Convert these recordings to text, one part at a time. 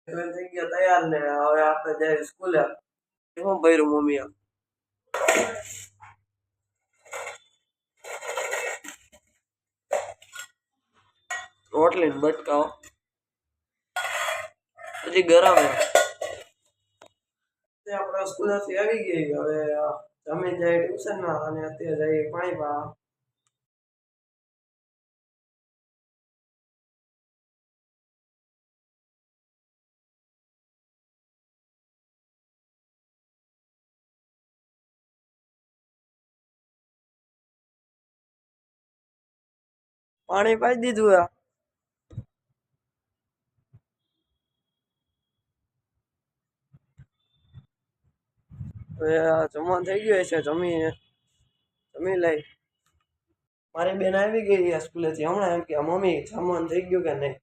થઈ ગયા તૈયાર ને હવે આપણે જઈએ સ્કૂલે. શું ભર્યું મમ્મીએ? રોટલી ને બટકાઓ હજી ગરમ છે. આપણે સ્કૂલેથી આવી ગઈ. હવે જમીન જાય ટ્યુશનમાં અને અત્યારે જઈએ પાણી પા. પાણી પાઈ દીધું. હવે જમવાનું થઈ ગયું છે. જમી લઈ. મારી બેન આવી ગઈ સ્કૂલેથી હમણાં. એમ કે મમ્મી જમવાનું થઈ ગયું કે નહીં?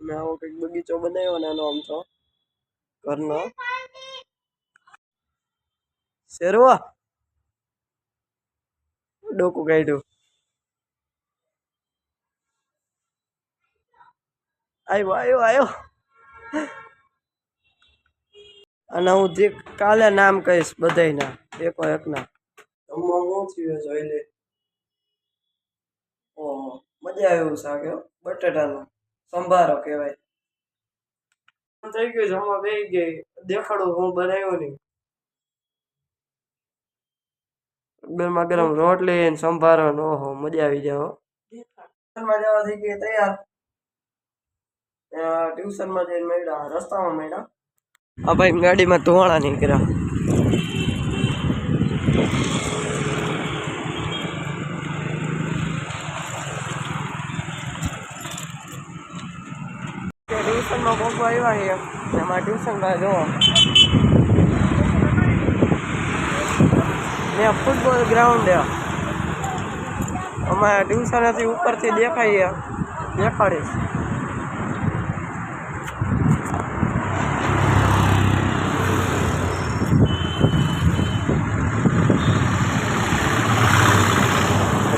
મેં આવો કંઈક બગીચો બનાવ્યો નાનો આમ તો ઘરનો. શેરવા ડોકું કાઢ્યું. આવ્યો. અને હું જે કાલે નામ કહીશ બધાયના એકો એકના. જમવામાં શું થયું જોઈ લે. ઓહો મજા આવ્યું શાક. બટેટાનો સંભારો કહેવાય. થઈ ગયું જમવા બેસી ગઈ. દેખાડું હું બનાવ્યો નહીં. ગરમા ગરમ રોટલી સંભારો. ઓહો મજા આવી જાવ. ટ્યુશનમાં જવા થઈ ગઈ તૈયાર. ટ્યુશનમાં જઈને મળ્યા રસ્તામાં મળ્યા. આ ભાઈ ગાડીમાં ધોવાણા નીકળ્યા. ટ્યુશનમાં પપ્પા આવ્યા છે. એમાં ટ્યુશનમાં જોવો ત્યાં ફૂટબોલ ગ્રાઉન્ડ. અમારા ટ્યુશનથી ઉપરથી દેખાડીશ.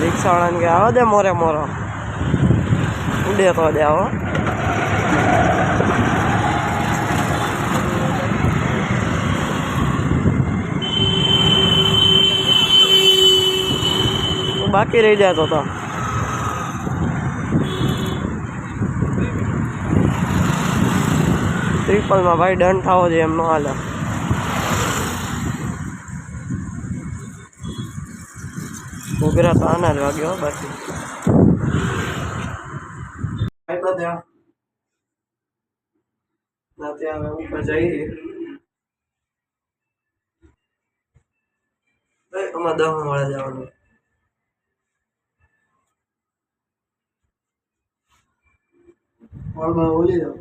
રિક્ષાવાળાને કે આવો દે મોરે ઉડે તો દે આવો. બાકી રહી જતો તો. ટ્રિપલમાં ભાઈ ડન થાવો છે એમ ન હાલે. ઘોઘરા તો આના જ વાગ્યો બાકી. ત્યાં ઉપર જઈએ. આમાં 10 વાળા જવાનું. ઓલી જાવ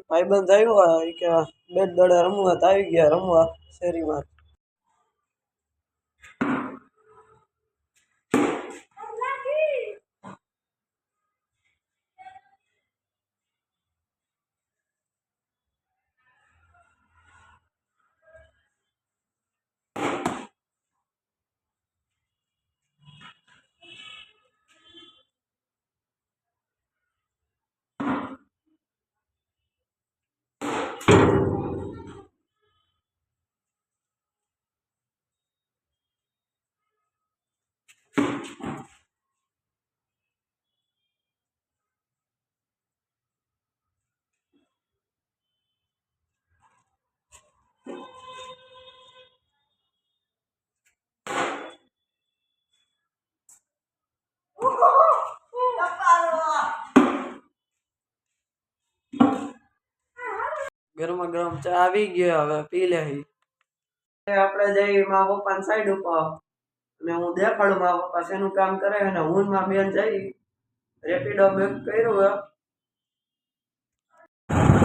ભાઈબંધ આવ્યો કે બેટ દડે રમવા. આવી ગયા રમવા શેરીમાં. ગરમા ગરમ ચા આવી ગયો. હવે પી લે. આપણે જઈ મા પપ્પાની સાઈડ ઉપર અને હું દેખાડું મા પપ્પા શેનું કામ કરે. અને હું માં બેન જઈ રેપિડો બુક કર્યું.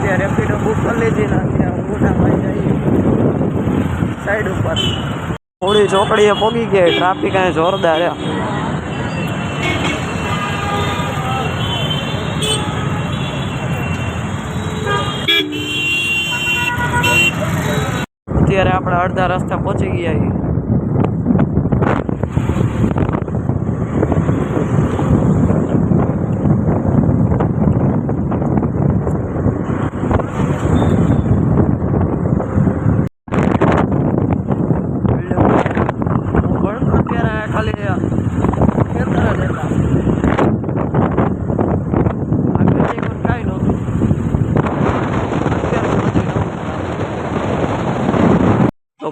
ત્યાં રેપિડો બુક કરી લીધી ને ત્યાં હું ના ભાઈ જઈ સાઈડ ઉપર. થોડી ચોકડીએ પોગી ગઈ. ટ્રાફિક અહીં જોરદાર. આપણે અડધા રસ્તા પહોંચી ગયા છીએ.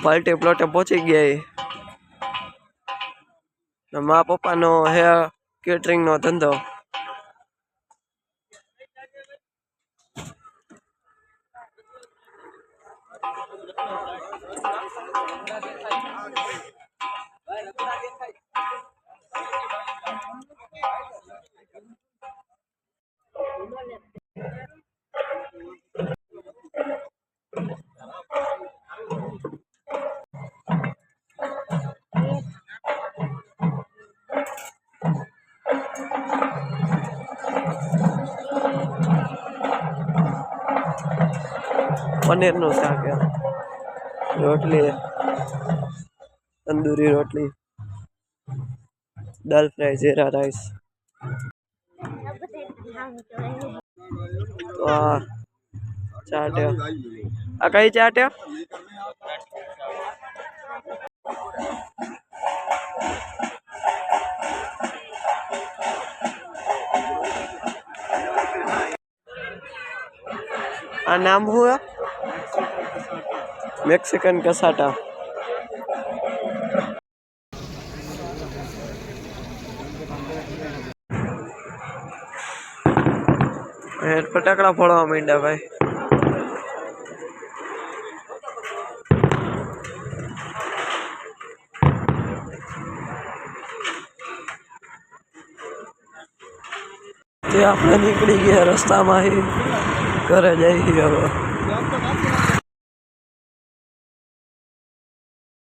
પાર્ટી પ્લોટે પહોંચી ગયા. મા પપ્પાનો હે કેટરિંગ નો ધંધો. પનીરનું શાક, રોટલી, તંદૂરી રોટલી, દાલ ફ્રાય, જીરા રાઈસ. ચાટ, આ કઈ ચાટ? આ નામ શું? Mexican cassata. ફટાકડા ફોડવા માંડ્યા ભાઈ. આપણે નીકળી ગયા રસ્તામાં, ઘરે જઈએ હવે.